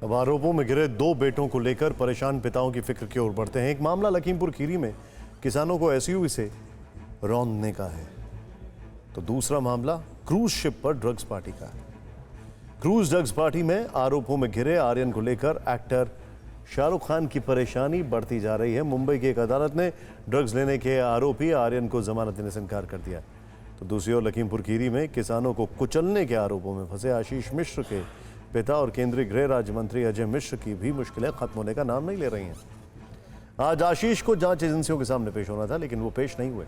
अब आरोपों में घिरे दो बेटों को लेकर परेशान पिताओं की फिक्र की ओर बढ़ते हैं। एक मामला लखीमपुर खीरी में किसानों को एसयूवी से रौंदने का है, तो दूसरा मामला क्रूज शिप पर ड्रग्स पार्टी का है। क्रूज ड्रग्स पार्टी में आरोपों में घिरे आर्यन को लेकर एक्टर शाहरुख खान की परेशानी बढ़ती जा रही है। मुंबई की एक अदालत ने ड्रग्स लेने के आरोपी आर्यन को जमानत देने से इनकार कर दिया। तो दूसरी ओर लखीमपुर खीरी में किसानों को कुचलने के आरोपों में फंसे आशीष मिश्र के पिता और केंद्रीय गृह राज्य मंत्री अजय मिश्र की भी मुश्किलें खत्म होने का नाम नहीं ले रही हैं। आज आशीष को जांच एजेंसियों के सामने पेश होना था, लेकिन वो पेश नहीं हुए।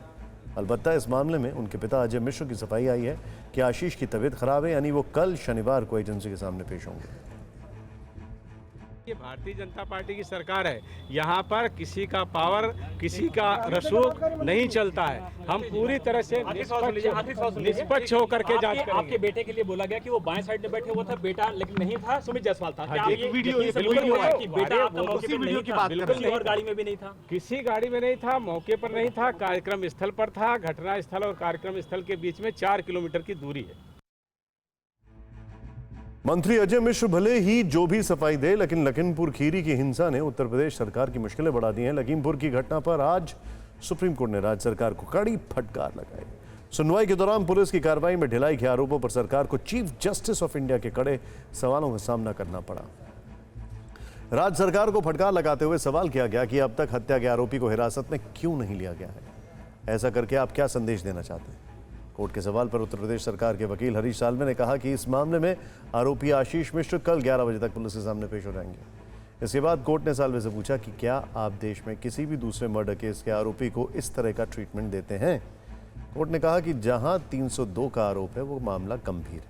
अलबत्ता इस मामले में उनके पिता अजय मिश्र की सफाई आई है कि आशीष की तबीयत खराब है, यानी वो कल शनिवार को एजेंसी के सामने पेश होंगे। ये भारतीय जनता पार्टी की सरकार है, यहाँ पर किसी का पावर, किसी का रसूख नहीं चलता है। हम पूरी तरह से निष्पक्ष होकर के जांच करेंगे। आपके बेटे के लिए बोला गया कि वो बाएं साइड में बैठे हुआ था बेटा, लेकिन नहीं था, सुमित जायसवाल था। वीडियो की बात किसी और गाड़ी में भी नहीं था, किसी गाड़ी में नहीं था, मौके पर नहीं था, कार्यक्रम स्थल पर था। घटना स्थल और कार्यक्रम स्थल के बीच में 4 किलोमीटर की दूरी है। मंत्री अजय मिश्र भले ही जो भी सफाई दे, लेकिन लखीमपुर खीरी की हिंसा ने उत्तर प्रदेश सरकार की मुश्किलें बढ़ा दी हैं। लखीमपुर की घटना पर आज सुप्रीम कोर्ट ने राज्य सरकार को कड़ी फटकार लगाई। सुनवाई के दौरान पुलिस की कार्रवाई में ढिलाई के आरोपों पर सरकार को चीफ जस्टिस ऑफ इंडिया के कड़े सवालों का सामना करना पड़ा। राज्य सरकार को फटकार लगाते हुए सवाल किया गया कि अब तक हत्या के आरोपी को हिरासत में क्यों नहीं लिया गया है। ऐसा करके आप क्या संदेश देना चाहते हैं? कोर्ट के सवाल पर उत्तर प्रदेश सरकार के वकील हरीश साल्वे ने कहा कि इस मामले में आरोपी आशीष मिश्र कल 11 बजे तक पुलिस के सामने पेश हो जाएंगे। इसके बाद कोर्ट ने साल्वे से पूछा कि क्या आप देश में किसी भी दूसरे मर्डर केस के आरोपी को इस तरह का ट्रीटमेंट देते हैं? कोर्ट ने कहा कि जहां 302 का आरोप है वो मामला गंभीर है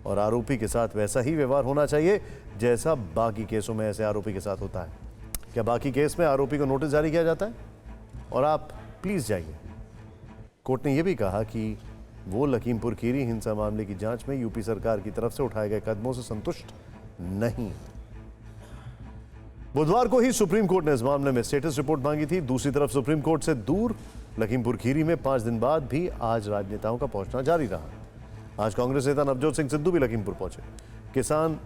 और आरोपी के साथ वैसा ही व्यवहार होना चाहिए जैसा बाकी केसों में ऐसे आरोपी के साथ होता है। क्या बाकी केस में आरोपी को नोटिस जारी किया जाता है और आप प्लीज जाइए। कोर्ट ने यह भी कहा कि वो लखीमपुर खीरी हिंसा मामले की जांच में यूपी सरकार की तरफ से उठाए गए कदमों से संतुष्ट नहीं। बुधवार को ही सुप्रीम कोर्ट ने इस मामले में स्टेटस रिपोर्ट मांगी थी। दूसरी तरफ सुप्रीम कोर्ट से दूर लखीमपुर खीरी में 5 दिन बाद भी आज राजनेताओं का पहुंचना जारी रहा। आज कांग्रेस नेता नवजोत सिंह सिद्धू भी लखीमपुर पहुंचे। किसान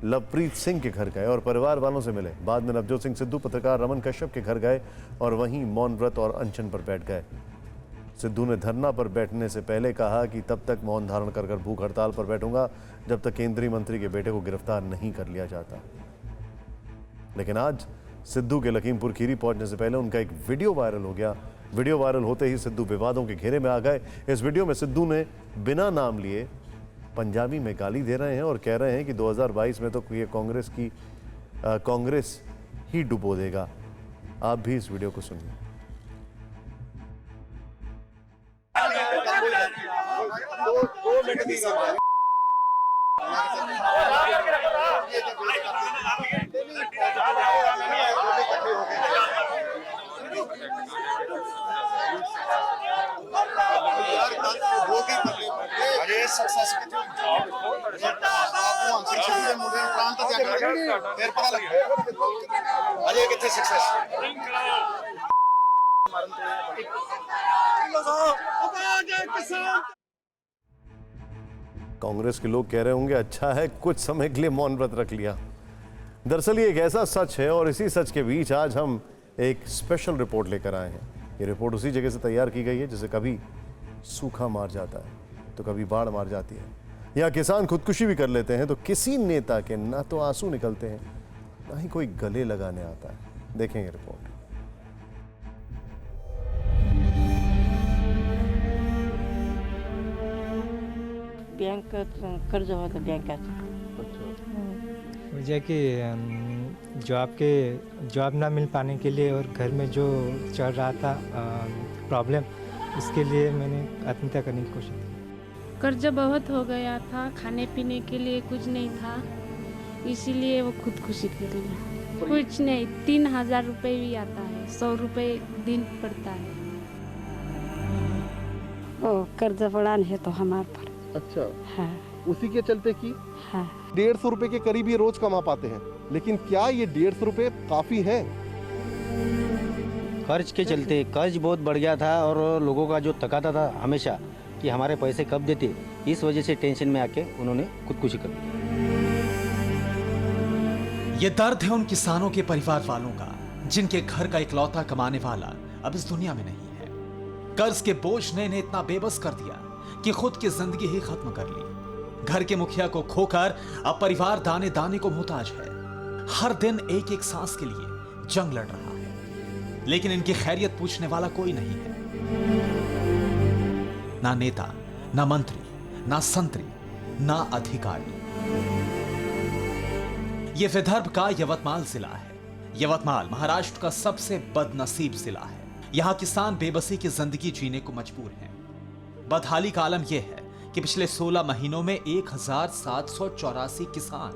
लवप्रीत सिंह के घर गए और परिवार वालों से मिले। बाद में नवजोत सिंह सिद्धू पत्रकार रमन कश्यप के घर गए और वहीं मौन व्रत और अनशन पर बैठ गए। सिद्धू ने धरना पर बैठने से पहले कहा कि तब तक मौन धारण कर भूख हड़ताल पर बैठूंगा जब तक केंद्रीय मंत्री के बेटे को गिरफ्तार नहीं कर लिया जाता। लेकिन आज सिद्धू के लखीमपुर खीरी पहुंचने से पहले उनका एक वीडियो वायरल हो गया। वीडियो वायरल होते ही सिद्धू विवादों के घेरे में आ गए। इस वीडियो में सिद्धू ने बिना नाम लिए पंजाबी में गाली दे रहे हैं और कह रहे हैं कि 2022 में तो ये कांग्रेस ही डुबो देगा। आप भी इस वीडियो को सुनिए। कांग्रेस के लोग कह रहे होंगे अच्छा है कुछ समय के लिए मौन व्रत रख लिया। दरअसल ये एक ऐसा सच है और इसी सच के बीच आज हम एक स्पेशल रिपोर्ट लेकर आए हैं। ये रिपोर्ट उसी जगह से तैयार की गई है जिसे कभी सूखा मार जाता है तो कभी बाढ़ मार जाती है। यहाँ किसान खुदकुशी भी कर लेते हैं तो किसी नेता के ना तो आंसू निकलते हैं ना ही कोई गले लगाने आता है। देखेंगे रिपोर्ट। बैंक कर्ज होता बँकाचं। वजह कि जॉब ना मिल पाने के लिए और घर में जो चल रहा था प्रॉब्लम, इसके लिए मैंने आत्महत्या करने की कोशिश की। कर्ज बहुत हो गया था, खाने पीने के लिए कुछ नहीं था, इसीलिए वो खुदकुशी कर लिया। कुछ नहीं, 3000 रुपये भी आता है, 100 रुपये दिन पड़ता है। ओ कर्ज पड़ा है तो हमारे पर। अच्छा, हाँ उसी के चलते की हाँ 150 रुपए के करीब ये रोज कमा पाते हैं, लेकिन क्या ये 150 रुपए काफी है? कर्ज के चलते कर्ज बहुत बढ़ गया था और लोगों का जो तकाता था हमेशा कि हमारे पैसे कब देते, इस वजह से टेंशन में आके उन्होंने खुदकुशी कर ली। ये दर्द है उन किसानों के परिवार वालों का जिनके घर का इकलौता कमाने वाला अब इस दुनिया में नहीं है। कर्ज के बोझ ने इन्हें इतना बेबस कर दिया कि खुद की जिंदगी ही खत्म कर ली। घर के मुखिया को खोकर अब परिवार दाने दाने को मोहताज है। हर दिन एक एक सांस के लिए जंग लड़ रहा है, लेकिन इनकी खैरियत पूछने वाला कोई नहीं है। ना नेता, ना मंत्री, ना संतरी, ना अधिकारी। यह विदर्भ का यवतमाल जिला है। यवतमाल महाराष्ट्र का सबसे बदनसीब जिला है। यहां किसान बेबसी की जिंदगी जीने को मजबूर हैं। बदहाली का आलम यह है कि पिछले 16 महीनों में 1784 किसान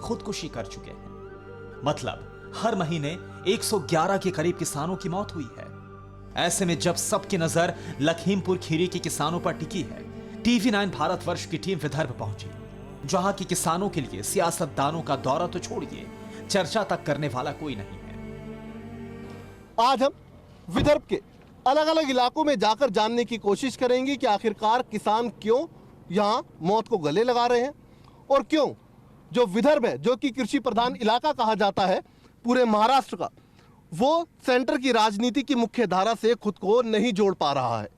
खुदकुशी कर चुके हैं। मतलब हर महीने 111 के करीब किसानों की मौत हुई है। ऐसे में जब सबकी नजर लखीमपुर खीरी के किसानों पर टिकी है, TV9 भारतवर्ष की टीम विदर्भ पहुंची, जहां के किसानों के लिए सियासतदानों का दौरा तो छोड़िए, चर्चा तक करने वाला कोई नहीं है। आज हम विदर्भ के अलग अलग इलाकों में जाकर जानने की कोशिश करेंगे कि आखिरकार किसान क्यों यहाँ मौत को गले लगा रहे हैं और क्यों जो विदर्भ है, जो कि कृषि प्रधान इलाका कहा जाता है पूरे महाराष्ट्र का, वो सेंटर की राजनीति की मुख्य धारा से खुद को नहीं जोड़ पा रहा है।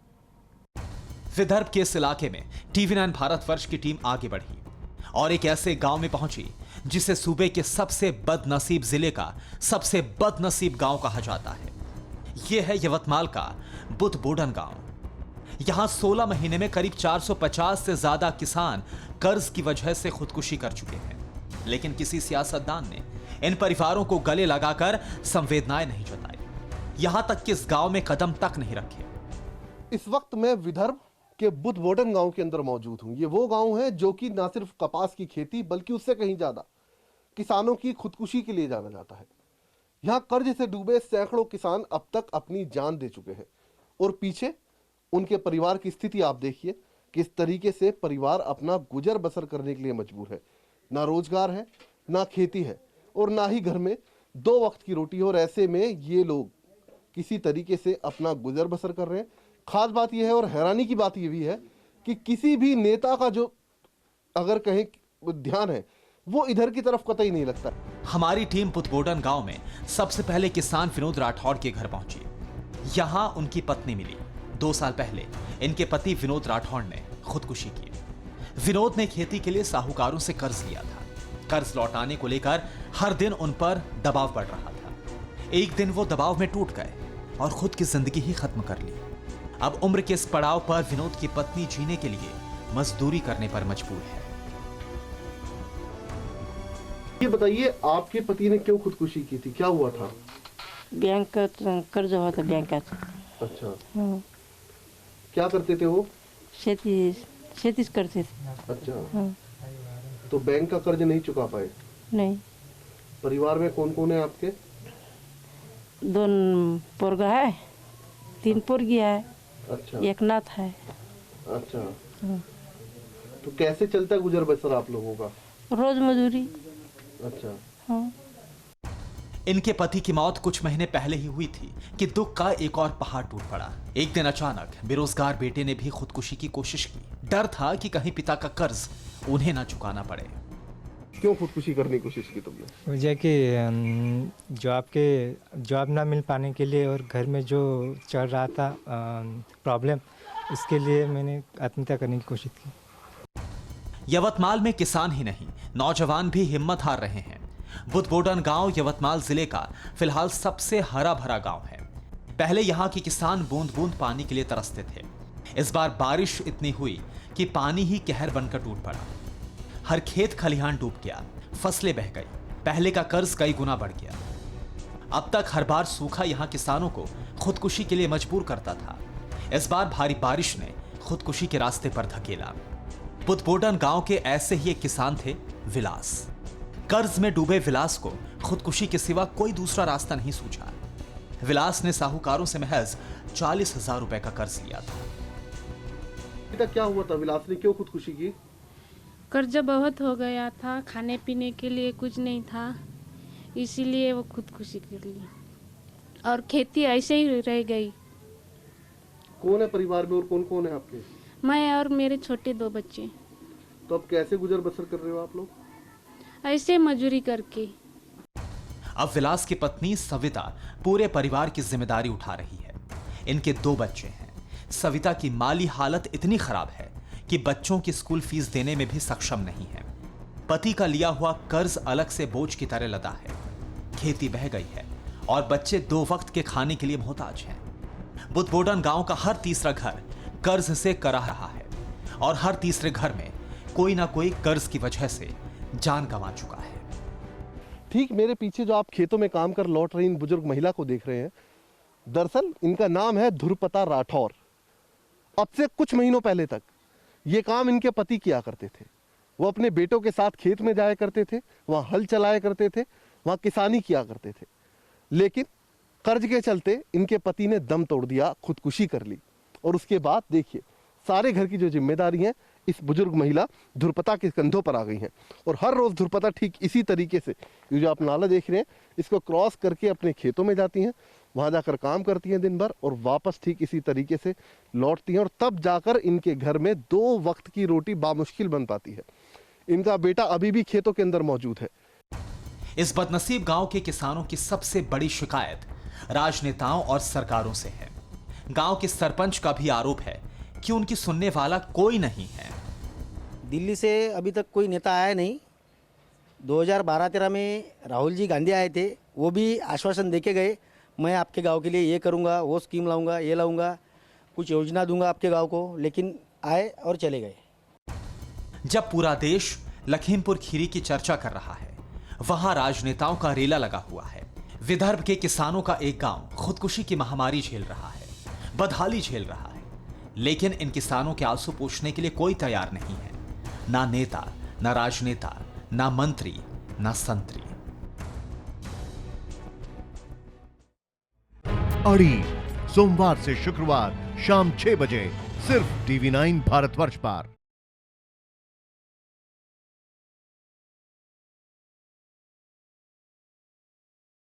विदर्भ के इस इलाके में TV9 भारतवर्ष की टीम आगे बढ़ी और एक ऐसे गांव में पहुंची जिसे सूबे के सबसे बदनसीब जिले का सबसे बदनसीब गांव कहा जाता है। यह है यवतमाल का बुधबोडन गांव। यहां 16 महीने में करीब 450 से ज्यादा किसान कर्ज की वजह से खुदकुशी कर चुके हैं, लेकिन किसी सियासतदान ने इन परिवारों को गले लगाकर संवेदनाएं नहीं जताई। यहां तक कि इस गांव में कदम तक नहीं रखे। इस वक्त मैं विदर्भ के बुधबोडन गांव के अंदर मौजूद हूं। ये वो गांव है जो कि न सिर्फ कपास की खेती बल्कि उससे कहीं ज्यादा किसानों की खुदकुशी के लिए जाना जाता है। यहाँ कर्ज से डूबे सैकड़ों किसान अब तक अपनी जान दे चुके हैं और पीछे उनके परिवार की स्थिति आप देखिए, किस तरीके से परिवार अपना गुजर बसर करने के लिए मजबूर है। ना रोजगार है, ना खेती है और ना ही घर में 2 वक्त की रोटी। और ऐसे में ये लोग किसी तरीके से अपना गुजर बसर कर रहे हैं। खास बात यह है और हैरानी की बात यह भी है कि किसी भी नेता का जो अगर कहीं ध्यान है वो इधर की तरफ कतई नहीं लगता। हमारी टीम बुधबोडन गांव में सबसे पहले किसान विनोद राठौड़ के घर पहुंची। यहां उनकी पत्नी मिली। 2 साल पहले इनके पति विनोद राठौड़ ने खुदकुशी की। विनोद ने खेती के लिए साहूकारों से कर्ज लिया था। कर्ज लौटाने को लेकर हर दिन उन पर दबाव बढ़ रहा था। एक दिन वो दबाव में टूट गए और खुद की जिंदगी ही खत्म कर ली। अब उम्र के इस पड़ाव पर विनोद की पत्नी जीने के लिए मजदूरी करने पर मजबूर है। ये बताइए, आपके पति ने क्यों खुदकुशी की थी? क्या हुआ था? बैंक का कर्ज हुआ था, बैंक का। अच्छा, हाँ। क्या करते थे वो? खेती करते थे। अच्छा, हाँ। तो बैंक का कर्ज नहीं चुका पाए? नहीं। परिवार में कौन कौन है आपके? 2 पोरगा है, 3 पोरगी है। अच्छा, 1 नाथ है। अच्छा। हाँ। तो कैसे चलता है गुजर बसर आप लोगों का? रोज मजदूरी। अच्छा। हाँ। इनके पति की मौत कुछ महीने पहले ही हुई थी कि दुख का एक और पहाड़ टूट पड़ा। एक दिन अचानक बेरोजगार बेटे ने भी खुदकुशी की कोशिश की। डर था कि कहीं पिता का कर्ज उन्हें ना चुकाना पड़े। क्यों खुदकुशी करने की कोशिश की तुमने? मुझे कि जॉब ना मिल पाने के लिए और घर में जो चल रहा था प्रॉब्लम, इसके लिए मैंने आत्महत्या करने की कोशिश की। यवतमाल में किसान ही नहीं, नौजवान भी हिम्मत हार रहे हैं। बुधबोडन गांव यवतमाल जिले का फिलहाल सबसे हरा भरा गांव है। पहले यहां के किसान बूंद बूंद पानी के लिए तरसते थे। इस बार बारिश इतनी हुई कि पानी ही कहर बनकर टूट पड़ा। हर खेत खलिहान डूब गया, फसलें बह गई, पहले का कर्ज कई गुना बढ़ गया। अब तक हर बार सूखा यहां किसानों को खुदकुशी के लिए मजबूर करता था। इस बार भारी बारिश ने खुदकुशी के रास्ते पर धकेला। बुधबोडन गांव के ऐसे ही एक किसान थे विलास। कर्ज में डूबे विलास को खुदकुशी के सिवा कोई दूसरा रास्ता नहीं सूझा। विलास ने साहूकारों से महज 40,000 रुपए का कर्ज लिया था। क्या हुआ था? विलास ने क्यों खुदकुशी की? कर्ज बहुत हो गया था, खाने पीने के लिए कुछ नहीं था, इसीलिए वो खुदकुशी कर ली और खेती ऐसे ही रह गई। कौन है परिवार में और कौन कौन है आपके? मैं और मेरे छोटे 2 बच्चे। तो अब कैसे गुजर बसर कर रहे हो आप लोग? ऐसे मजूरी करके। अब विलास की पत्नी सविता पूरे परिवार की जिम्मेदारी उठा रही है। इनके 2 बच्चे हैं। सविता की माली हालत इतनी खराब है कि बच्चों की स्कूल फीस देने में भी सक्षम नहीं है। पति का लिया हुआ कर्ज अलग से बोझ की तरह लदा है। खेती बह गई है और बच्चे 2 वक्त के खाने के लिए मोहताज हैं। बुधबोडन गांव का हर तीसरा घर कर्ज से करा रहा है और हर तीसरे घर में कोई ना कोई कर्ज की वजह से जान गंवा चुका है। ठीक मेरे पीछे जो आप खेतों में काम कर लौट रही इन बुजुर्ग महिला को देख रहे हैं, दरअसल इनका नाम है ध्रुपता राठौर। अब से कुछ महीनों पहले तक ये काम इनके पति किया करते थे। वो अपने बेटों के साथ खेत में जाया करते थे, वहाँ हल चलाया करते थे, वहाँ किसानी किया करते थे। लेकिन कर्ज के चलते इनके पति ने दम तोड़ दिया, खुदकुशी कर ली। और उसके बाद देखिए सारे घर की जो जिम्मेदारी है इस बुजुर्ग महिला ध्रुपता के कंधों पर आ गई हैं। और हर रोज ध्रुपता ठीक इसी तरीके से, ये जो आप नाला देख रहे हैं, इसको क्रॉस करके अपने खेतों में जाती हैं, वहां जाकर काम करती हैं दिन भर और वापस ठीक इसी तरीके से लौटती हैं। और तब जाकर इनके घर में 2 वक्त की रोटी बामुश्किल बन पाती है। इनका बेटा अभी भी खेतों के अंदर मौजूद है। इस बदनसीब गांव के किसानों की सबसे बड़ी शिकायत राजनेताओं और सरकारों से है। गांव के सरपंच का भी आरोप है कि उनकी सुनने वाला कोई नहीं है। दिल्ली से अभी तक कोई नेता आया नहीं। 2012-13 में राहुल जी गांधी आए थे, वो भी आश्वासन देके गए, मैं आपके गांव के लिए ये करूंगा, वो स्कीम लाऊंगा, ये लाऊंगा, कुछ योजना दूंगा आपके गांव को, लेकिन आए और चले गए। जब पूरा देश लखीमपुर खीरी की चर्चा कर रहा है, वहां राजनेताओं का रेला लगा हुआ है। विदर्भ के किसानों का एक गांव खुदकुशी की महामारी झेल रहा है, बदहाली झेल रहा है, लेकिन इन किसानों के आंसू पोंछने के लिए कोई तैयार नहीं है। ना नेता, ना राजनेता, ना मंत्री, ना संतरी। अड़ी सोमवार से शुक्रवार शाम 6 बजे सिर्फ TV9 भारतवर्ष पर।